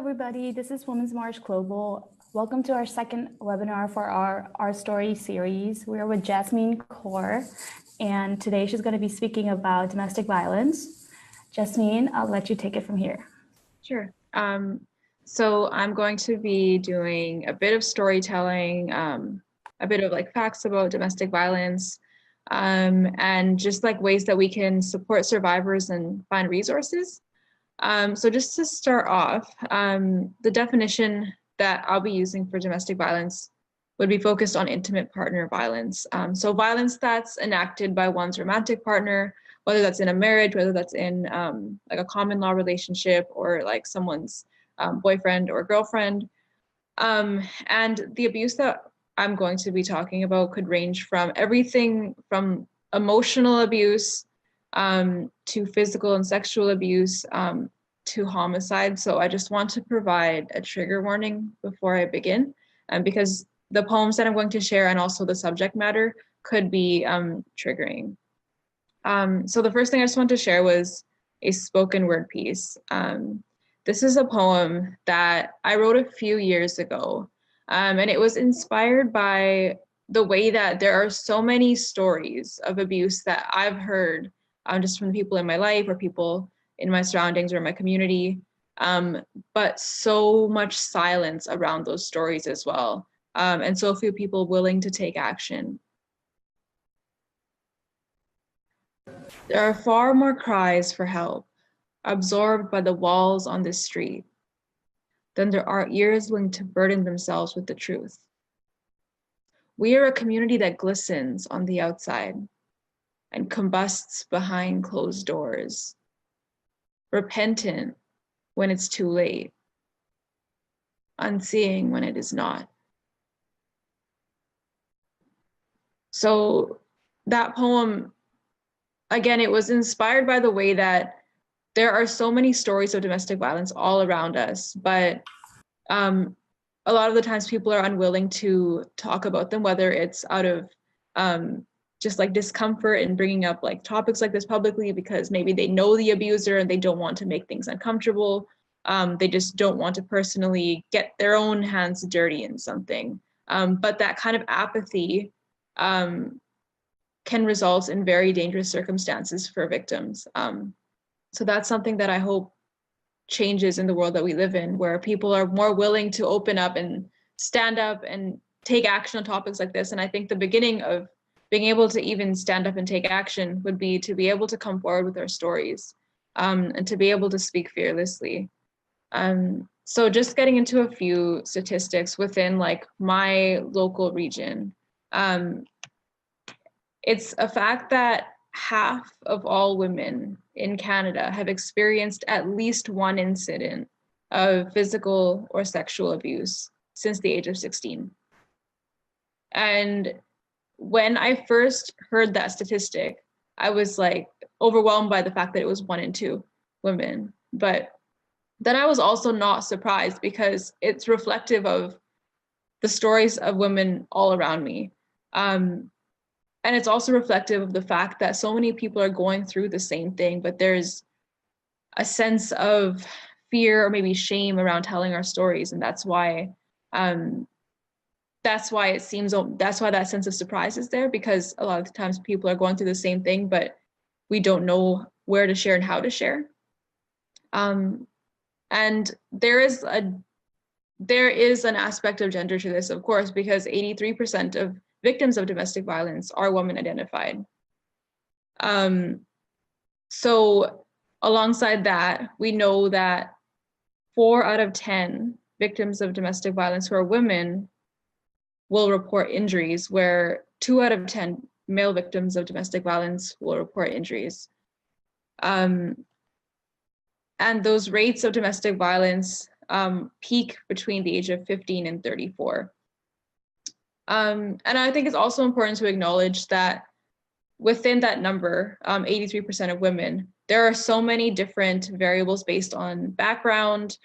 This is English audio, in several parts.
everybody. This is Women's March Global. Welcome to our second webinar for our Story series. We're with Jasmin Kaur, and today she's going to be speaking about domestic violence. Jasmin, I'll let you take it from here. Sure. So I'm going to be doing a bit of storytelling, a bit of like facts about domestic violence, and just like ways that we can support survivors and find resources. So just to start off, the definition that I'll be using for domestic violence would be focused on intimate partner violence. So violence that's enacted by one's romantic partner, whether that's in a marriage, whether that's in like a common law relationship or like someone's boyfriend or girlfriend. And the abuse that I'm going to be talking about could range from everything from emotional abuse to physical and sexual abuse, to homicide. So I just want to provide a trigger warning before I begin, because the poems that I'm going to share and also the subject matter could be triggering. So the first thing I just want to share was a spoken word piece. This is a poem that I wrote a few years ago, and it was inspired by the way that there are so many stories of abuse that I've heard just from the people in my life or people in my surroundings or my community, but so much silence around those stories as well, and so few people willing to take action. There are far more cries for help, absorbed by the walls on this street, than there are ears willing to burden themselves with the truth. We are a community that glistens on the outside and combusts behind closed doors, repentant when it's too late, unseeing when it is not. So that poem, again, it was inspired by the way that there are so many stories of domestic violence all around us, but a lot of the times people are unwilling to talk about them, whether it's out of just like discomfort in bringing up like topics like this publicly because maybe they know the abuser and they don't want to make things uncomfortable. They just don't want to personally get their own hands dirty in something. But that kind of apathy can result in very dangerous circumstances for victims. So that's something that I hope changes in the world that we live in, where people are more willing to open up and stand up and take action on topics like this. And I think the beginning of being able to even stand up and take action would be to be able to come forward with our stories, and to be able to speak fearlessly. So just getting into a few statistics within like my local region. It's a fact that half of all women in Canada have experienced at least one incident of physical or sexual abuse since the age of 16. And when I first heard that statistic, I was like overwhelmed by the fact that it was 1 in 2 women. But then I was also not surprised because it's reflective of the stories of women all around me. And it's also reflective of the fact that so many people are going through the same thing, but there's a sense of fear or maybe shame around telling our stories. And that's why that sense of surprise is there, because a lot of the times people are going through the same thing, but we don't know where to share and how to share. And there is an aspect of gender to this, of course, because 83% of victims of domestic violence are women identified. So alongside that, we know that 4 out of 10 victims of domestic violence who are women will report injuries, where 2 out of 10 male victims of domestic violence will report injuries. And those rates of domestic violence peak between the age of 15 and 34. And I think it's also important to acknowledge that within that number, 83% of women, there are so many different variables based on background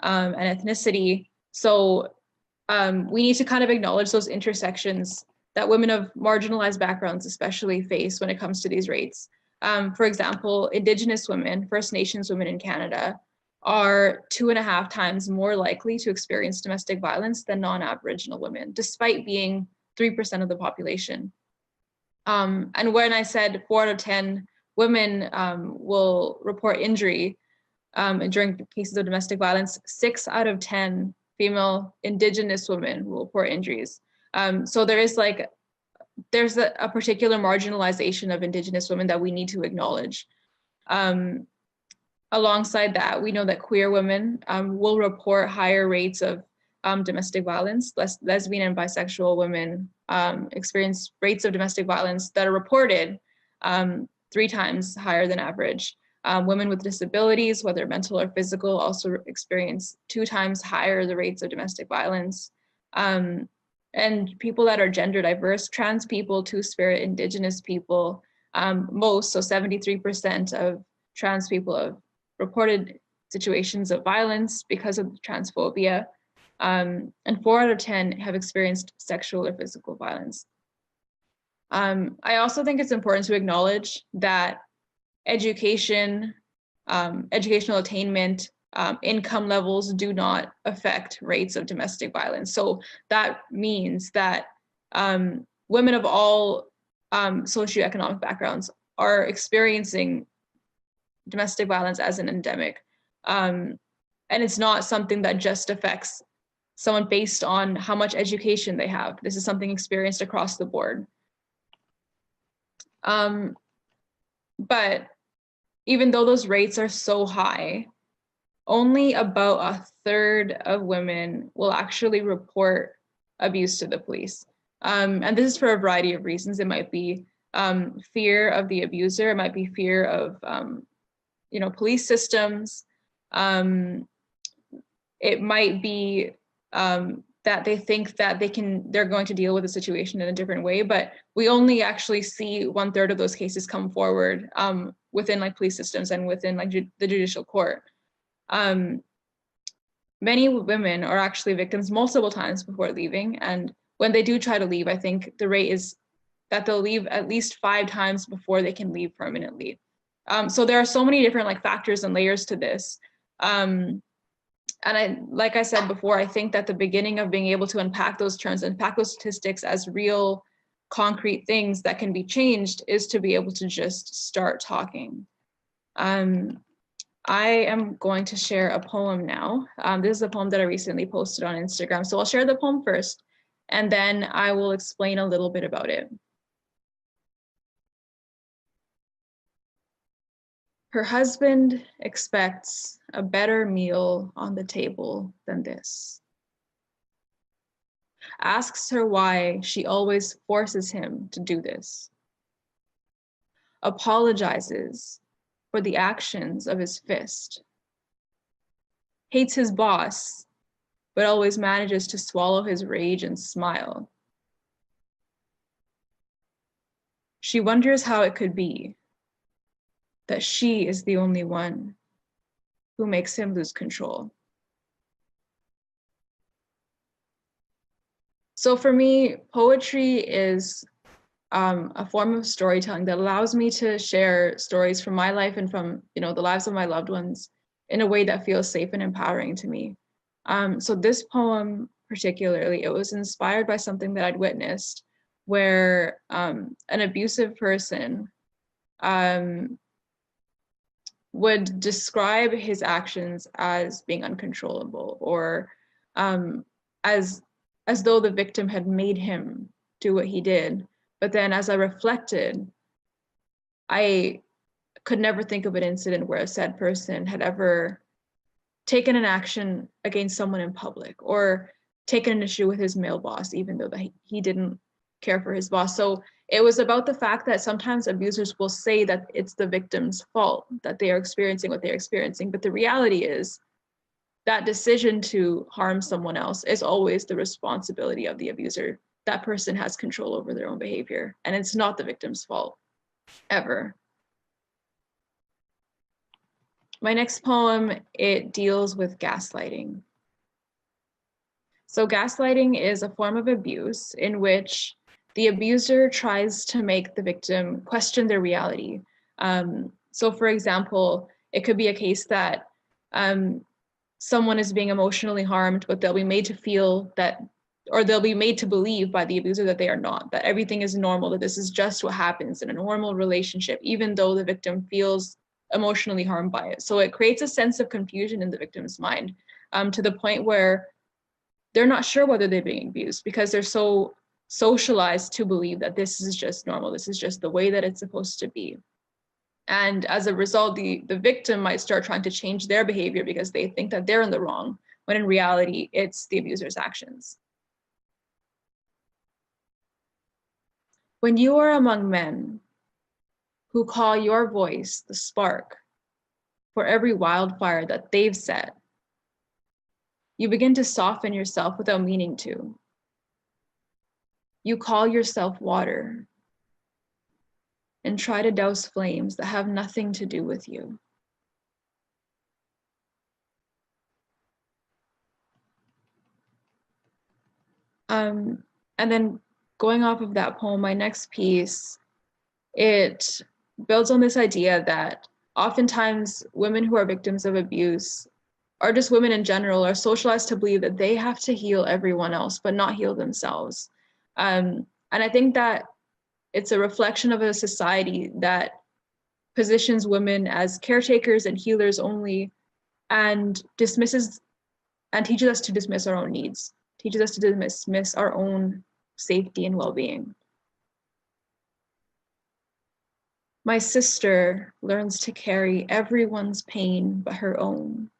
and ethnicity. So we need to kind of acknowledge those intersections that women of marginalized backgrounds especially face when it comes to these rates. For example, Indigenous women, First Nations women in Canada, are 2.5 times more likely to experience domestic violence than non-Aboriginal women, despite being 3% of the population. And when I said 4 out of 10 women will report injury during cases of domestic violence, 6 out of 10 female Indigenous women will report injuries. So there's a particular marginalization of Indigenous women that we need to acknowledge. Alongside that, we know that queer women will report higher rates of domestic violence. Lesbian and bisexual women experience rates of domestic violence that are reported 3 times higher than average. Women with disabilities, whether mental or physical, also experience 2 times higher the rates of domestic violence. And people that are gender diverse, trans people, Two-Spirit, Indigenous people, most, so 73% of trans people have reported situations of violence because of transphobia, and 4 out of 10 have experienced sexual or physical violence. I also think it's important to acknowledge that education, educational attainment, income levels do not affect rates of domestic violence. So that means that women of all socioeconomic backgrounds are experiencing domestic violence as an endemic. And it's not something that just affects someone based on how much education they have. This is something experienced across the board. But even though those rates are so high, only about 1/3 of women will actually report abuse to the police. And this is for a variety of reasons. It might be fear of the abuser. It might be fear of police systems. It might be that they think that they're going to deal with the situation in a different way, but we only actually see 1/3 of those cases come forward within police systems and within the judicial court. Many women are actually victims multiple times before leaving, and when they do try to leave, I think the rate is that they'll leave at least 5 times before they can leave permanently. So there are so many different factors and layers to this. And like I said before, I think that the beginning of being able to unpack those terms, unpack those statistics as real, concrete things that can be changed is to be able to just start talking. I am going to share a poem now. This is a poem that I recently posted on Instagram. So I'll share the poem first, and then I will explain a little bit about it. Her husband expects a better meal on the table than this. Asks her why she always forces him to do this. Apologizes for the actions of his fist. Hates his boss, but always manages to swallow his rage and smile. She wonders how it could be that she is the only one who makes him lose control. So for me, poetry is a form of storytelling that allows me to share stories from my life and from the lives of my loved ones in a way that feels safe and empowering to me. So this poem particularly, it was inspired by something that I'd witnessed where an abusive person would describe his actions as being uncontrollable, or as though the victim had made him do what he did. But then as I reflected, I could never think of an incident where a said person had ever taken an action against someone in public or taken an issue with his male boss, even though he didn't care for his boss. So it was about the fact that sometimes abusers will say that it's the victim's fault that they are experiencing what they're experiencing. But the reality is that decision to harm someone else is always the responsibility of the abuser. That person has control over their own behavior, and it's not the victim's fault, ever. My next poem, it deals with gaslighting. So gaslighting is a form of abuse in which the abuser tries to make the victim question their reality. So for example, it could be a case that someone is being emotionally harmed, but they'll be made to feel that, or they'll be made to believe by the abuser that they are not, that everything is normal, that this is just what happens in a normal relationship, even though the victim feels emotionally harmed by it. So it creates a sense of confusion in the victim's mind, to the point where they're not sure whether they're being abused, because they're so socialized to believe that this is just normal, this is just the way that it's supposed to be. And as a result, the victim might start trying to change their behavior because they think that they're in the wrong, when in reality, it's the abuser's actions. When you are among men who call your voice the spark for every wildfire that they've set, you begin to soften yourself without meaning to. You call yourself water and try to douse flames that have nothing to do with you. And then going off of that poem, my next piece, it builds on this idea that oftentimes women who are victims of abuse, or just women in general, are socialized to believe that they have to heal everyone else, but not heal themselves. And I think that it's a reflection of a society that positions women as caretakers and healers only, and dismisses and teaches us to dismiss our own needs, teaches us to dismiss our own safety and well-being. My sister learns to carry everyone's pain but her own.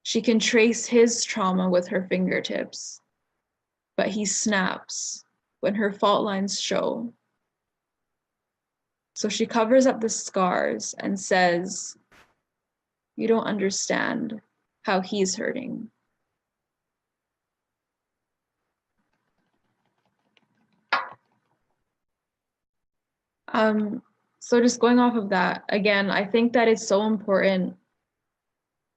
She can trace his trauma with her fingertips, but he snaps when her fault lines show. So she covers up the scars and says, "You don't understand how he's hurting." So just going off of that, again, I think that it's so important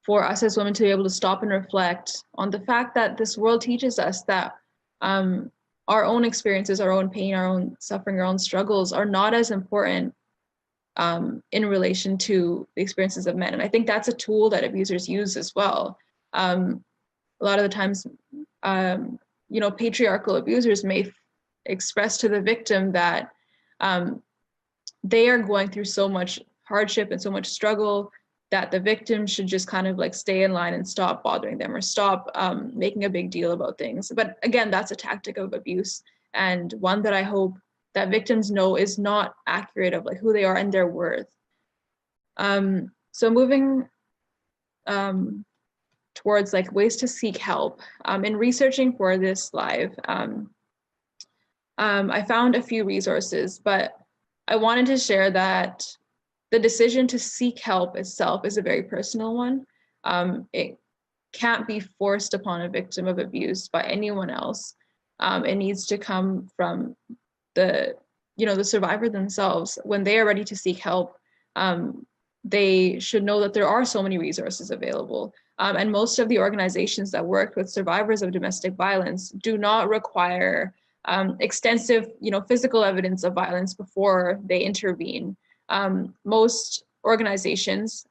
for us as women to be able to stop and reflect on the fact that this world teaches us that our own experiences, our own pain, our own suffering, our own struggles are not as important in relation to the experiences of men. And I think that's a tool that abusers use as well. A lot of the times, patriarchal abusers may express to the victim that they are going through so much hardship and so much struggle that the victim should just kind of like stay in line and stop bothering them, or stop making a big deal about things. But again, that's a tactic of abuse, and one that I hope that victims know is not accurate of like who they are and their worth. So moving towards like ways to seek help. In researching for this live, I found a few resources, but I wanted to share that the decision to seek help itself is a very personal one. It can't be forced upon a victim of abuse by anyone else. It needs to come from the survivor themselves. When they are ready to seek help, they should know that there are so many resources available. And most of the organizations that work with survivors of domestic violence do not require extensive, physical evidence of violence before they intervene. Most organizations,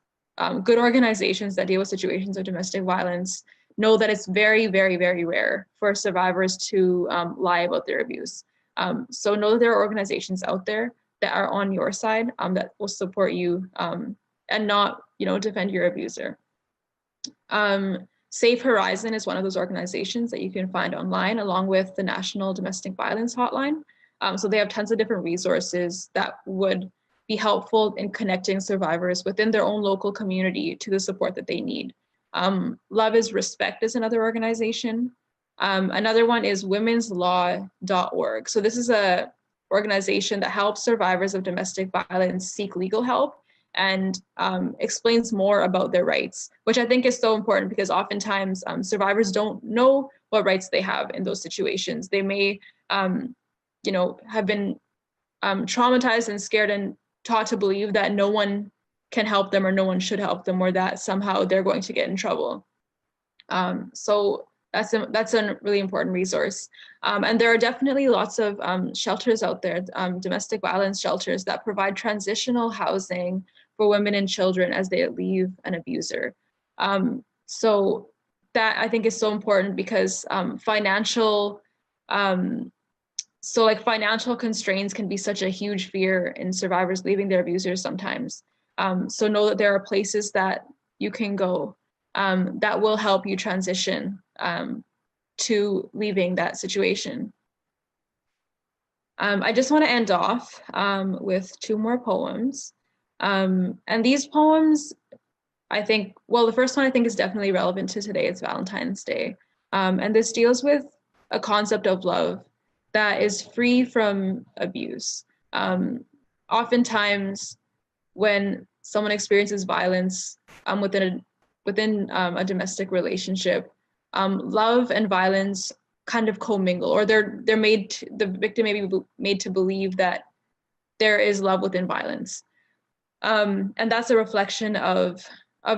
good organizations that deal with situations of domestic violence, know that it's very, very, very rare for survivors to lie about their abuse. So know that there are organizations out there that are on your side, that will support you and not, defend your abuser. Safe Horizon is one of those organizations that you can find online, along with the National Domestic Violence Hotline. So they have tons of different resources that would be helpful in connecting survivors within their own local community to the support that they need. Love is Respect is another organization. Another one is womenslaw.org. So this is a organization that helps survivors of domestic violence seek legal help and explains more about their rights, which I think is so important, because oftentimes survivors don't know what rights they have in those situations. They may, have been traumatized and scared and taught to believe that no one can help them, or no one should help them, or that somehow they're going to get in trouble. So that's a really important resource. And there are definitely lots of shelters out there, domestic violence shelters, that provide transitional housing for women and children as they leave an abuser. So that I think is so important because financial constraints can be such a huge fear in survivors leaving their abusers sometimes. So know that there are places that you can go that will help you transition to leaving that situation. I just want to end off with 2 more poems. And these poems, I think, well, the first one I think is definitely relevant to today. It's Valentine's Day. And this deals with a concept of love that is free from abuse. Oftentimes, when someone experiences violence within a domestic relationship, love and violence kind of commingle, or the victim may be made to believe that there is love within violence. And that's a reflection of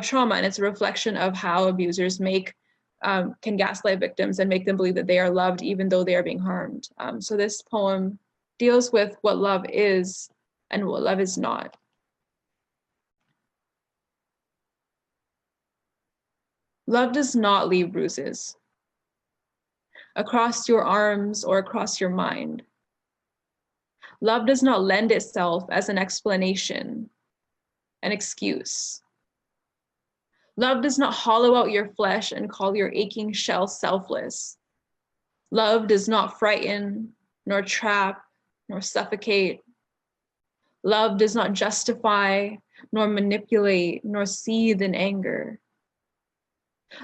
trauma, and it's a reflection of how abusers can gaslight victims and make them believe that they are loved even though they are being harmed. So this poem deals with what love is and what love is not. Love does not leave bruises across your arms or across your mind. Love does not lend itself as an explanation, an excuse. Love does not hollow out your flesh and call your aching shell selfless. Love does not frighten, nor trap, nor suffocate. Love does not justify, nor manipulate, nor seethe in anger.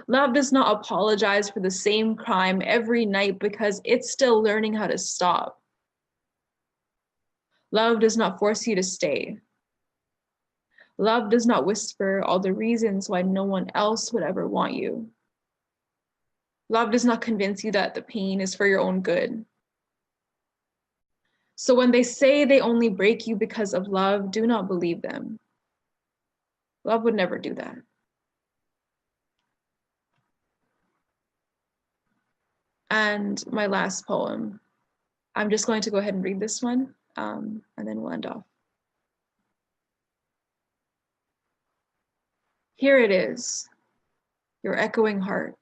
Love does not apologize for the same crime every night because it's still learning how to stop. Love does not force you to stay. Love does not whisper all the reasons why no one else would ever want you. Love does not convince you that the pain is for your own good. So when they say they only break you because of love, do not believe them. Love would never do that. And my last poem, I'm just going to go ahead and read this one, and then we'll end off. Here it is, your echoing heart.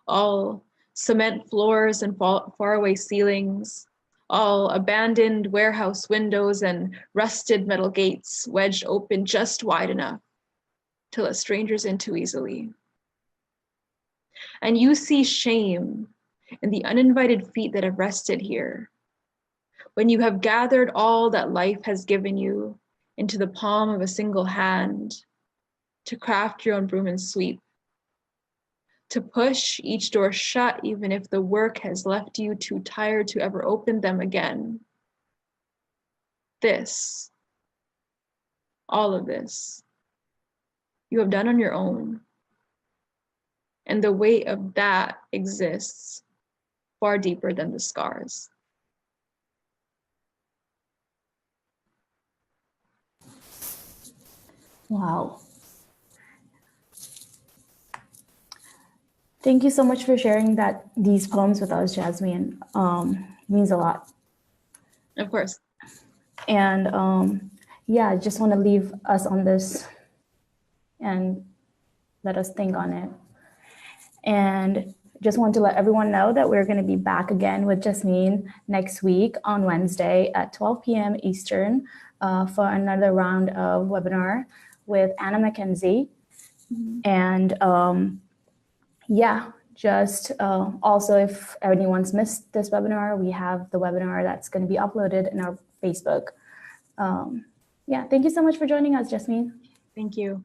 All cement floors and faraway ceilings, all abandoned warehouse windows and rusted metal gates wedged open just wide enough to let strangers in too easily. And you see shame in the uninvited feet that have rested here, when you have gathered all that life has given you into the palm of a single hand to craft your own broom and sweep, to push each door shut even if the work has left you too tired to ever open them again. This, all of this, you have done on your own. And the weight of that exists far deeper than the scars. Wow. Thank you so much for sharing these poems with us, Jasmine. Means a lot. Of course. And yeah, I just want to leave us on this and let us think on it. And just want to let everyone know that we're going to be back again with Jasmine next week on Wednesday at 12 p.m. Eastern for another round of webinar with Anna McKenzie. Mm-hmm. And yeah, just also if anyone's missed this webinar, we have the webinar that's going to be uploaded in our Facebook. Yeah, thank you so much for joining us, Jasmine. Thank you.